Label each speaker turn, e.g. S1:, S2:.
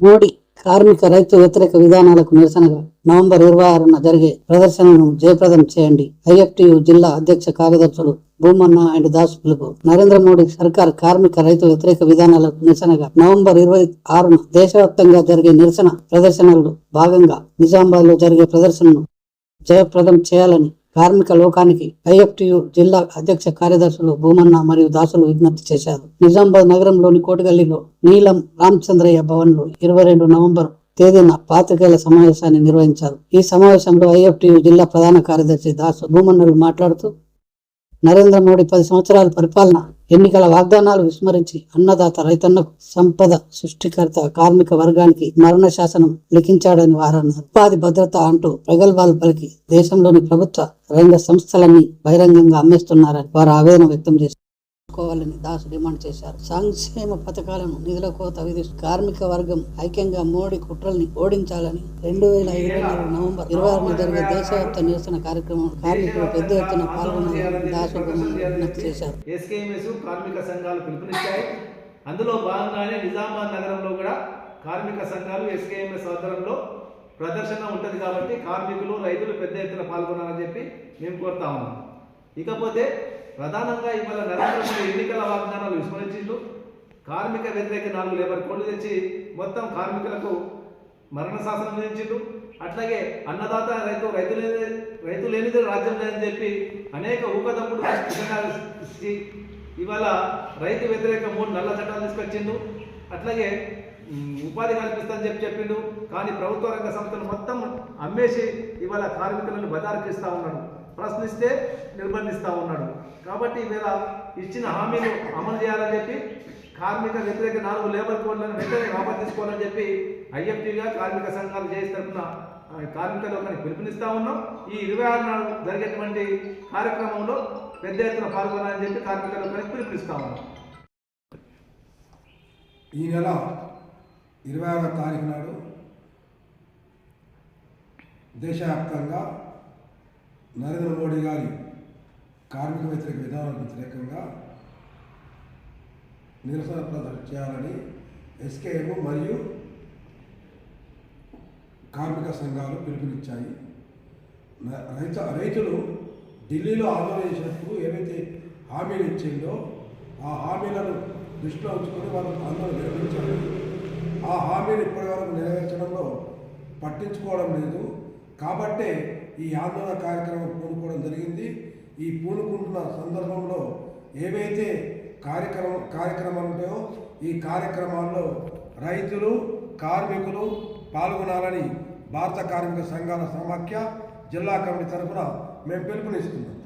S1: మోడీ కార్మిక రైతు వ్యతిరేక విధానాలకు నిరసనగా నవంబర్ 26న జరిగే ప్రదర్శనను జయప్రదం చేయండి. ఐఎఫ్టియు జిల్లా అధ్యక్ష కార్యదర్శులు భూమన్న అండ్ దాస్ పిలుపు. నరేంద్ర మోడీ సర్కార్ కార్మిక రైతు వ్యతిరేక విధానాలకు నిరసనగా నవంబర్ 26న దేశవ్యాప్తంగా జరిగే నిరసన ప్రదర్శనల్లో భాగంగా నిజామాబాద్ లో జరిగే ప్రదర్శనను జయప్రదం చేయాలని కార్మిక లోకానికి ఐఎఫ్టియు జిల్లా అధ్యక్ష కార్యదర్శులు భూమన్న మరియు దాసులు విజ్ఞప్తి చేశారు. నిజామాబాద్ నగరంలోని కోటగల్లీలో నీలం రామచంద్రయ్య భవన్ లో 22 నవంబర్ తేదీన పాత్రికేయుల సమావేశాన్ని నిర్వహించారు. ఈ సమావేశంలో ఐఎఫ్టియు జిల్లా ప్రధాన కార్యదర్శి దాసు భూమన్నలు మాట్లాడుతూ, నరేంద్ర మోడీ 10 సంవత్సరాల పరిపాలన ఎన్నికల వాగ్దానాలు విస్మరించి అన్నదాత రైతన్నకు సంపద సృష్టికర్త కార్మిక వర్గానికి మరణ శాసనం లిఖించాడని వారన్నారు. ఉపాధి భద్రత అంటూ ప్రగల్భాలు పలికి దేశంలోని ప్రభుత్వ రంగ సంస్థలన్నీ బహిరంగంగా అమ్మేస్తున్నారని వారు ఆవేదన వ్యక్తం చేశారు. దాసు డిమాండ్ చేశారు. సంక్షేమ పథకాలను నిధుల కోత విధిస్తూ కార్మిక వర్గం ఐక్యంగా మోడీ కుట్రల్ని ఓడించాలని 2023 నవంబర్ 26న జరిగే దేశవ్యాప్త నిరసన కార్యక్రమం కార్మికులు పెద్ద ఎత్తున పాల్గొనాలని దాసు విజ్ఞప్తి చేశారు.
S2: కార్మిక సంఘాలు పిలుపునిచ్చాయి. అందులో భాగంగానే నిజామాబాద్ నగరంలో కూడా కార్మిక సంఘాలు ఎస్కేఎంఎస్ ఆధ్వర్యంలో ప్రదర్శన ఉంటుంది కాబట్టి కార్మికులు రైతులు పెద్ద ఎత్తున పాల్గొనాలని చెప్పి మేము కోరుతా ఉన్నాం. ఇకపోతే ప్రధానంగా ఇవాళ నరేంద్ర మోడీ ఎన్నికల వాగ్దానాలు విస్మరించిండు. కార్మిక వ్యతిరేక 4 లేబర్ కోడ్లు తెచ్చి మొత్తం కార్మికులకు మరణ శాసనం విధించిండు. అట్లాగే అన్నదాత రైతు లేనిదే రాజ్యం లేదని చెప్పి అనేక ఊకదమ్ముడు ఇచ్చి ఇవాళ రైతు వ్యతిరేక 3 నల్ల చట్టాలు తీసుకొచ్చిండు. అట్లాగే ఉపాధి కల్పిస్తానని చెప్పిండు. కానీ ప్రభుత్వ రంగ సంస్థలు మొత్తం అమ్మేసి ఇవాళ కార్మికులను బజారుకిస్తా ఉన్నాడు. ప్రశ్నిస్తే నిర్బంధిస్తూ ఉన్నాడు. కాబట్టి ఈవేళ ఇచ్చిన హామీలు అమలు చేయాలని చెప్పి కార్మిక వ్యతిరేక 4 లేబర్ కోడ్లను వెంటనే వాపసు తీసుకోవాలని చెప్పి ఐఎఫ్టీగా కార్మిక సంఘాలు చేసి తరఫున కార్మిక లోకానికి పిలుపునిస్తా ఉన్నాం. ఈ 26 నాడు జరిగేటువంటి కార్యక్రమంలో పెద్ద ఎత్తున పాల్గొనాలని చెప్పి కార్మిక లోకానికి పిలుపునిస్తా ఉన్నాం.
S3: ఈ నెల 26వ తారీఖు నాడు దేశవ్యాప్తంగా నరేంద్ర మోడీ గారి కార్మిక వ్యతిరేక విధానాలకు వ్యతిరేకంగా నిరసన ప్రదర్శన చేయాలని ఎస్కేఎం మరియు కార్మిక సంఘాలు పిలుపునిచ్చాయి. రైతులు ఢిల్లీలో ఆందోళన చేసినప్పుడు ఏవైతే హామీలు ఇచ్చిందో ఆ హామీలను దృష్టిలో ఉంచుకొని వాళ్ళు ఆందోళన నిర్వహించారు. ఆ హామీలు ఇప్పటివరకు నెరవేర్చడంలో పట్టించుకోవడం లేదు. కాబట్టే ఈ ఆందోళన కార్యక్రమం పూనుకోవడం జరిగింది. ఈ పూనుకుంటున్న సందర్భంలో ఏవైతే కార్యక్రమాలు ఉంటాయో ఈ కార్యక్రమాల్లో రైతులు కార్మికులు పాల్గొనాలని భారత కార్మిక సంఘాల సమాఖ్య జిల్లా కమిటీ తరఫున మేము పిలుపునిస్తున్నాం.